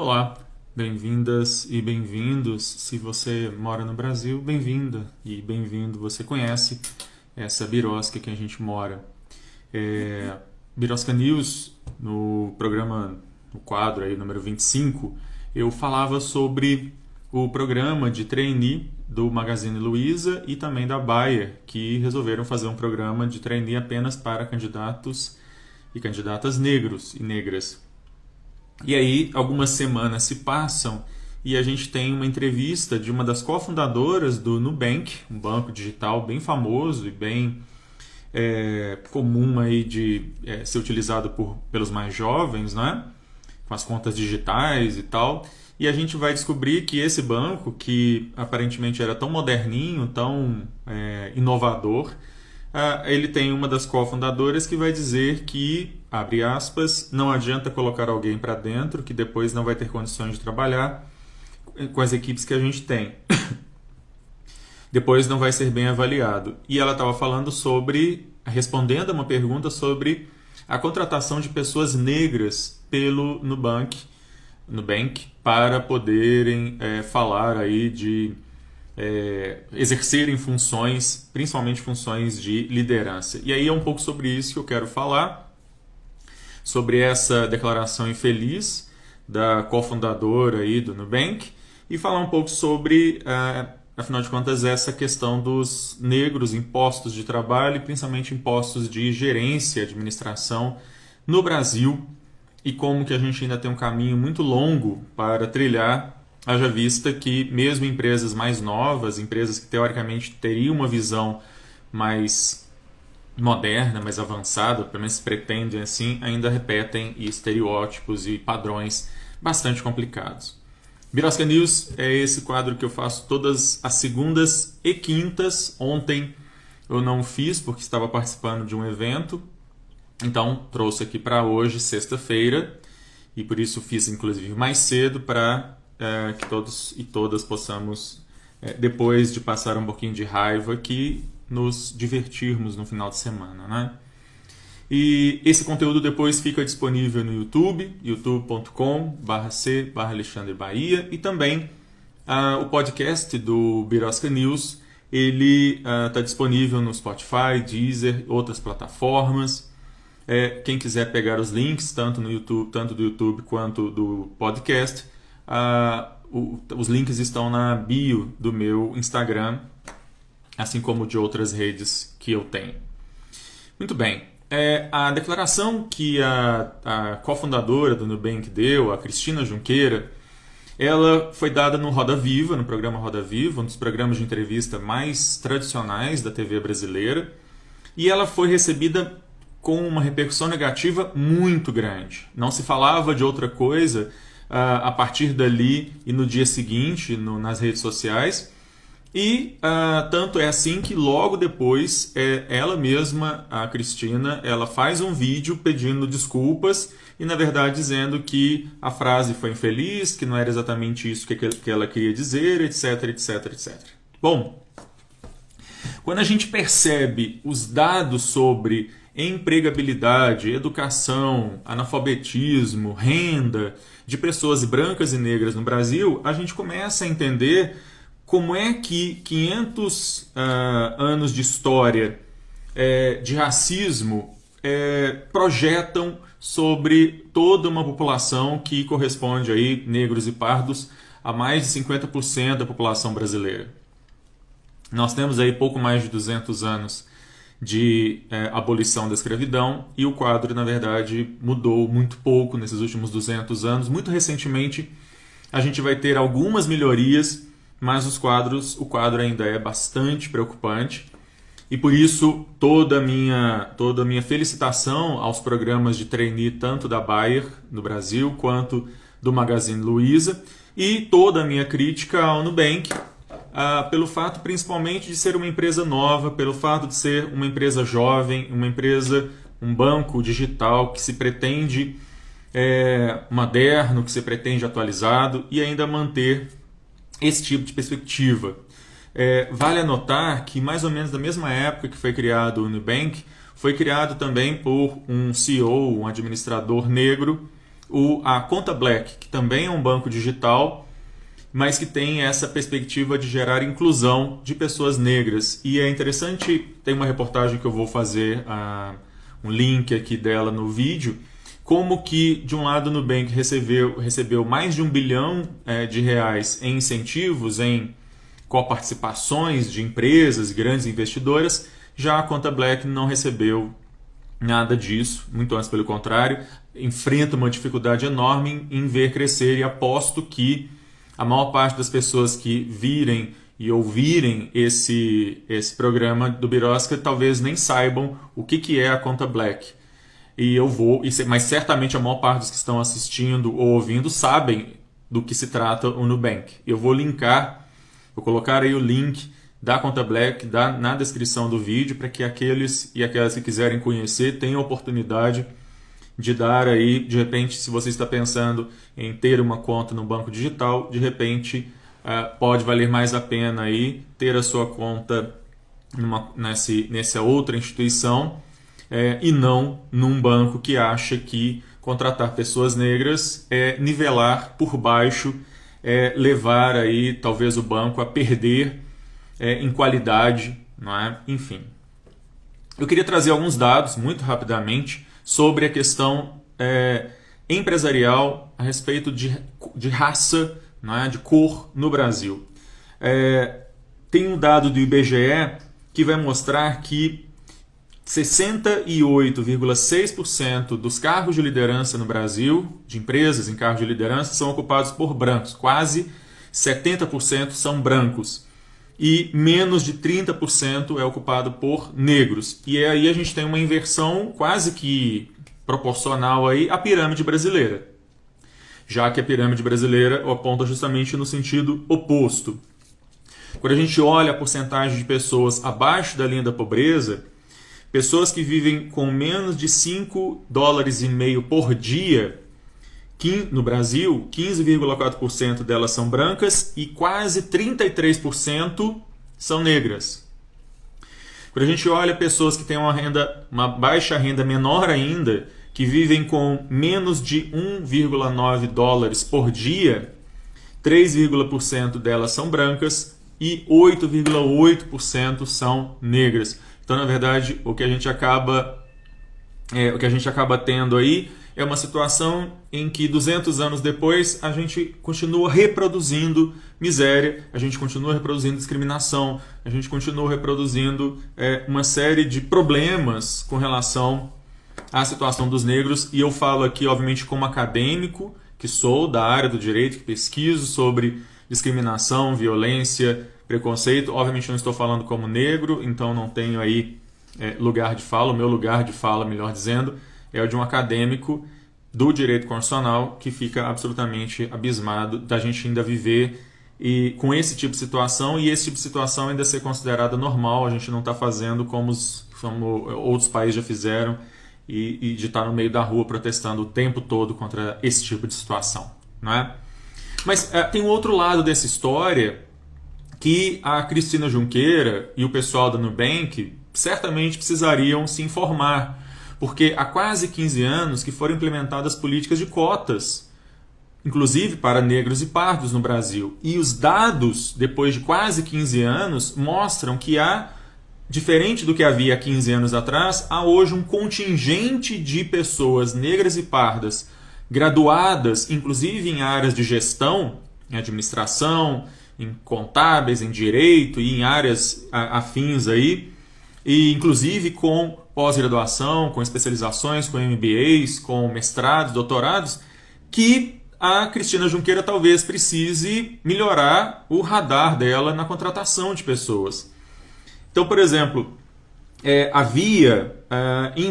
Olá, bem-vindas e bem-vindos. Se você mora no Brasil, bem-vinda e bem-vindo. Você conhece essa birosca que a gente mora. Birosca News, no programa, no quadro aí, número 25, eu falava sobre o programa de trainee do Magazine Luiza e também da Bayer, que resolveram fazer um programa de trainee apenas para candidatos e candidatas negros e negras. E aí, algumas semanas se passam e a gente tem uma entrevista de uma das cofundadoras do Nubank, um banco digital bem famoso e bem comum aí de ser utilizado pelos mais jovens, né? Com as contas digitais e tal. E a gente vai descobrir que esse banco, que aparentemente era tão moderninho, tão inovador, ele tem uma das cofundadoras que vai dizer que, abre aspas, não adianta colocar alguém para dentro que depois não vai ter condições de trabalhar com as equipes que a gente tem. Depois não vai ser bem avaliado. E ela estava falando respondendo a uma pergunta sobre a contratação de pessoas negras pelo Nubank para poderem falar aí de exercerem funções, principalmente funções de liderança. E aí é um pouco sobre isso que eu quero falar, sobre essa declaração infeliz da cofundadora aí do Nubank e falar um pouco sobre, afinal de contas, essa questão dos negros em postos de trabalho e principalmente em postos de gerência, administração no Brasil e como que a gente ainda tem um caminho muito longo para trilhar. Haja vista que mesmo empresas mais novas, empresas que teoricamente teriam uma visão mais moderna, mais avançada, pelo menos pretendem assim, ainda repetem estereótipos e padrões bastante complicados. Birosca News é esse quadro que eu faço todas as segundas e quintas. Ontem eu não fiz porque estava participando de um evento, então trouxe aqui para hoje, sexta-feira, e por isso fiz inclusive mais cedo para que todos e todas possamos, depois de passar um pouquinho de raiva, que nos divertirmos no final de semana, né? E esse conteúdo depois fica disponível no YouTube, youtube.com/c/Alexandre Bahia, e também o podcast do Birosca News, ele está disponível no Spotify, Deezer, outras plataformas. Quem quiser pegar os links, tanto no YouTube, tanto do YouTube quanto do podcast, os links estão na bio do meu Instagram, assim como de outras redes que eu tenho. Muito bem. A declaração que a cofundadora do Nubank deu, a Cristina Junqueira, ela foi dada no Roda Viva, no programa Roda Viva, um dos programas de entrevista mais tradicionais da TV brasileira, e ela foi recebida com uma repercussão negativa muito grande. Não se falava de outra coisa a partir dali e no dia seguinte nas redes sociais. E tanto é assim que logo depois ela mesma, a Cristina, ela faz um vídeo pedindo desculpas e na verdade dizendo que a frase foi infeliz, que não era exatamente isso que ela queria dizer, etc, etc, etc. Bom, quando a gente percebe os dados sobre empregabilidade, educação, analfabetismo, renda de pessoas brancas e negras no Brasil, a gente começa a entender como é que 500 anos de história de racismo projetam sobre toda uma população que corresponde aí, negros e pardos, a mais de 50% da população brasileira. Nós temos aí pouco mais de 200 anos de abolição da escravidão e o quadro, na verdade, mudou muito pouco nesses últimos 200 anos. Muito recentemente, a gente vai ter algumas melhorias, mas o quadro ainda é bastante preocupante. E por isso, toda a minha felicitação aos programas de trainee, tanto da Bayer, no Brasil, quanto do Magazine Luiza, e toda a minha crítica ao Nubank, pelo fato principalmente de ser uma empresa nova, pelo fato de ser uma empresa jovem, um banco digital que se pretende moderno, que se pretende atualizado e ainda manter esse tipo de perspectiva. Vale anotar que mais ou menos da mesma época que foi criado o Nubank, foi criado também por um CEO, um administrador negro, a Conta Black, que também é um banco digital, mas que tem essa perspectiva de gerar inclusão de pessoas negras. E é interessante, tem uma reportagem que eu vou fazer, um link aqui dela no vídeo, como que, de um lado, o Nubank recebeu mais de 1 bilhão de reais em incentivos, em coparticipações de empresas, grandes investidoras, já a Conta Black não recebeu nada disso, muito antes pelo contrário, enfrenta uma dificuldade enorme em ver crescer, e aposto que a maior parte das pessoas que virem e ouvirem esse programa do Birosca talvez nem saibam o que é a Conta Black. Mas certamente a maior parte dos que estão assistindo ou ouvindo sabem do que se trata o Nubank. Eu vou colocar aí o link da Conta Black na descrição do vídeo para que aqueles e aquelas que quiserem conhecer tenham a oportunidade de dar aí, de repente, se você está pensando em ter uma conta no banco digital, de repente pode valer mais a pena aí ter a sua conta nessa outra instituição e não num banco que acha que contratar pessoas negras é nivelar por baixo, levar aí talvez o banco a perder em qualidade, não é? Enfim. Eu queria trazer alguns dados muito rapidamente sobre a questão empresarial a respeito de raça, não é? De cor no Brasil. Tem um dado do IBGE que vai mostrar que 68,6% dos cargos de liderança no Brasil, de empresas em cargos de liderança, são ocupados por brancos. Quase 70% são brancos. E menos de 30% é ocupado por negros. E aí a gente tem uma inversão quase que proporcional aí à pirâmide brasileira, já que a pirâmide brasileira aponta justamente no sentido oposto. Quando a gente olha a porcentagem de pessoas abaixo da linha da pobreza, pessoas que vivem com menos de $5,5 por dia, no Brasil, 15,4% delas são brancas e quase 33% são negras. Quando a gente olha pessoas que têm uma baixa renda menor ainda, que vivem com menos de $1,9 por dia, 3,% delas são brancas e 8,8% são negras. Então, na verdade, o que a gente acaba tendo aí é uma situação em que 200 anos depois a gente continua reproduzindo miséria, a gente continua reproduzindo discriminação, a gente continua reproduzindo uma série de problemas com relação à situação dos negros. E eu falo aqui, obviamente, como acadêmico, que sou da área do direito, que pesquiso sobre discriminação, violência, preconceito. Obviamente não estou falando como negro, então não tenho aí lugar de fala. O meu lugar de fala, melhor dizendo, é o de um acadêmico do direito constitucional que fica absolutamente abismado da gente ainda viver com esse tipo de situação, e esse tipo de situação ainda ser considerada normal. A gente não está fazendo como outros países já fizeram, e de estar no meio da rua protestando o tempo todo contra esse tipo de situação, não é? Mas tem um outro lado dessa história que a Cristina Junqueira e o pessoal da Nubank certamente precisariam se informar, porque há quase 15 anos que foram implementadas políticas de cotas, inclusive para negros e pardos no Brasil. E os dados, depois de quase 15 anos, mostram que diferente do que havia há 15 anos atrás, há hoje um contingente de pessoas negras e pardas graduadas, inclusive em áreas de gestão, em administração, em contábeis, em direito e em áreas afins aí, e inclusive com pós-graduação, com especializações, com MBAs, com mestrados, doutorados, que a Cristina Junqueira talvez precise melhorar o radar dela na contratação de pessoas. Então, por exemplo, havia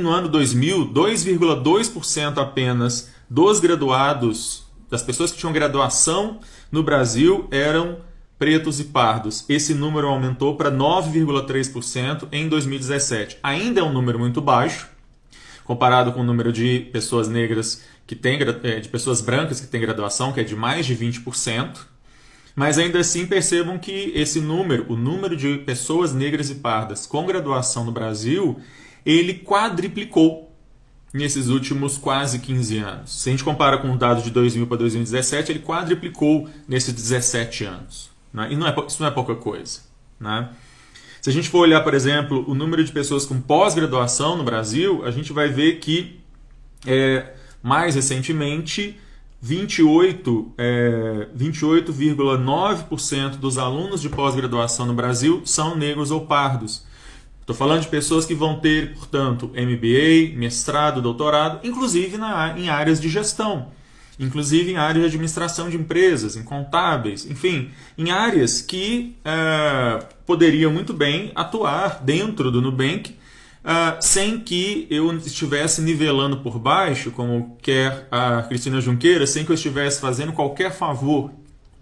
no ano 2000 2,2% apenas dos graduados, das pessoas que tinham graduação no Brasil, eram pretos e pardos. Esse número aumentou para 9,3% em 2017. Ainda é um número muito baixo, comparado com o número de pessoas negras de pessoas brancas que têm graduação, que é de mais de 20%. Mas ainda assim percebam que esse número, o número de pessoas negras e pardas com graduação no Brasil, ele quadriplicou. nesses últimos quase 15 anos. Se a gente compara com o dado de 2000 para 2017, ele quadriplicou nesses 17 anos. Né? E isso não é pouca coisa. Né? Se a gente for olhar, por exemplo, o número de pessoas com pós-graduação no Brasil, a gente vai ver que, mais recentemente, 28,9% dos alunos de pós-graduação no Brasil são negros ou pardos. Estou falando de pessoas que vão ter, portanto, MBA, mestrado, doutorado, inclusive em áreas de gestão, inclusive em áreas de administração de empresas, em contábeis, enfim, em áreas que poderiam muito bem atuar dentro do Nubank sem que eu estivesse nivelando por baixo, como quer a Cristina Junqueira, sem que eu estivesse fazendo qualquer favor.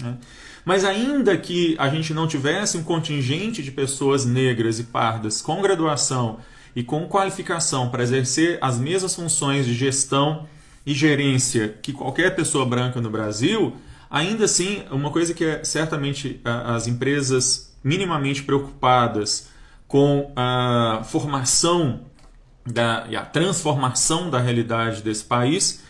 Né? Mas ainda que a gente não tivesse um contingente de pessoas negras e pardas com graduação e com qualificação para exercer as mesmas funções de gestão e gerência que qualquer pessoa branca no Brasil, ainda assim, uma coisa que certamente as empresas minimamente preocupadas com a formação e a transformação da realidade desse país,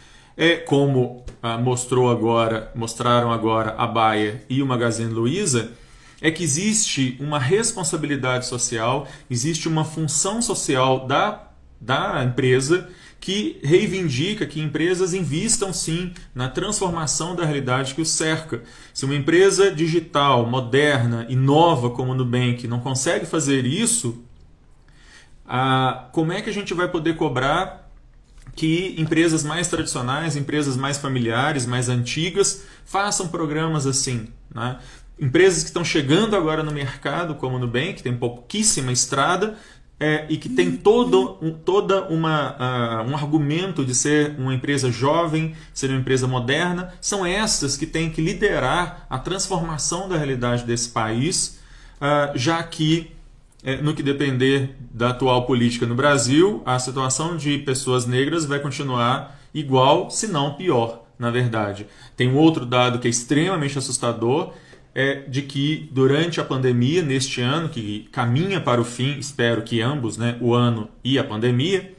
como mostraram agora a Bayer e o Magazine Luiza, é que existe uma responsabilidade social, existe uma função social da empresa que reivindica que empresas invistam sim na transformação da realidade que os cerca. Se uma empresa digital, moderna e nova como o Nubank não consegue fazer isso, como é que a gente vai poder cobrar que empresas mais tradicionais, empresas mais familiares, mais antigas, façam programas assim? Né? Empresas que estão chegando agora no mercado, como o Nubank, que tem pouquíssima estrada, e que tem todo um argumento de ser uma empresa jovem, ser uma empresa moderna, são essas que têm que liderar a transformação da realidade desse país, já que, no que depender da atual política no Brasil, a situação de pessoas negras vai continuar igual, se não pior, na verdade. Tem um outro dado que é extremamente assustador, de que durante a pandemia, neste ano, que caminha para o fim, espero que ambos, né, o ano e a pandemia,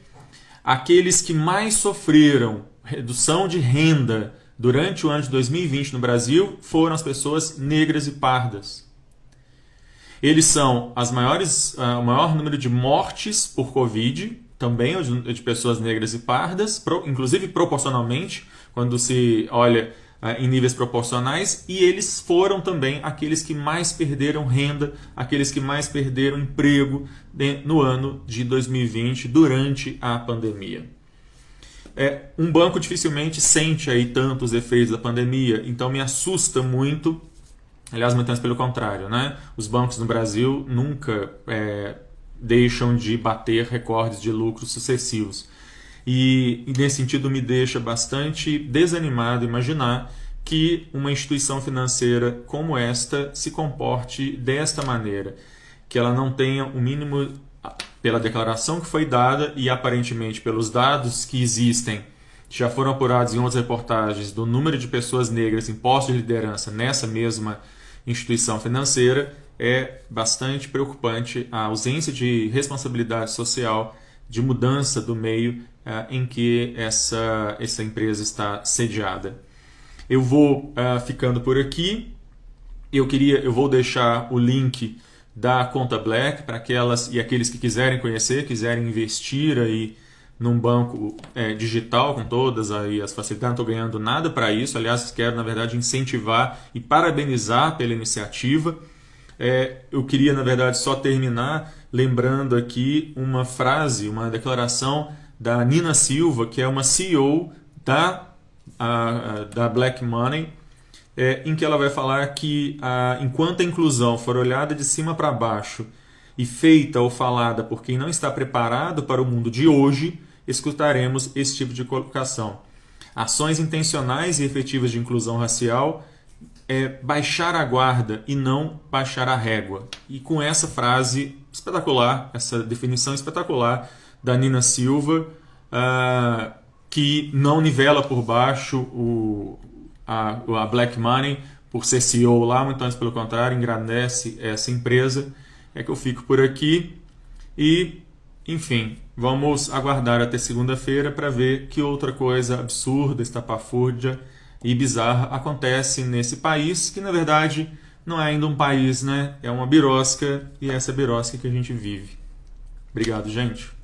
aqueles que mais sofreram redução de renda durante o ano de 2020 no Brasil foram as pessoas negras e pardas. Eles são o maior número de mortes por Covid, também de pessoas negras e pardas, inclusive proporcionalmente, quando se olha em níveis proporcionais, e eles foram também aqueles que mais perderam renda, aqueles que mais perderam emprego no ano de 2020, durante a pandemia. Um banco dificilmente sente aí tantos efeitos da pandemia, então me assusta muito. Aliás, muito antes pelo contrário, né? Os bancos no Brasil nunca deixam de bater recordes de lucros sucessivos. E nesse sentido me deixa bastante desanimado imaginar que uma instituição financeira como esta se comporte desta maneira, que ela não tenha o mínimo, pela declaração que foi dada e aparentemente pelos dados que existem, que já foram apurados em outras reportagens, do número de pessoas negras em postos de liderança nessa mesma instituição financeira, é bastante preocupante a ausência de responsabilidade social, de mudança do meio em que essa empresa está sediada. Eu vou ficando por aqui. Eu vou deixar o link da conta Black para aquelas e aqueles que quiserem conhecer, quiserem investir aí num banco digital com todas aí as facilidades. Não estou ganhando nada para isso. Aliás, quero, na verdade, incentivar e parabenizar pela iniciativa. Eu queria, na verdade, só terminar lembrando aqui uma frase, uma declaração da Nina Silva, que é uma CEO da Black Money, em que ela vai falar que enquanto a inclusão for olhada de cima para baixo e feita ou falada por quem não está preparado para o mundo de hoje, escutaremos esse tipo de colocação. Ações intencionais e efetivas de inclusão racial baixar a guarda e não baixar a régua. E com essa frase espetacular, essa definição espetacular da Nina Silva, que não nivela por baixo a Black Money por ser CEO lá, muito antes pelo contrário, engrandece essa empresa, é que eu fico por aqui e, enfim, Vamos aguardar até segunda-feira para ver que outra coisa absurda, estapafúrdia e bizarra acontece nesse país, que na verdade não é ainda um país, né? É uma birosca, e é essa birosca que a gente vive. Obrigado, gente.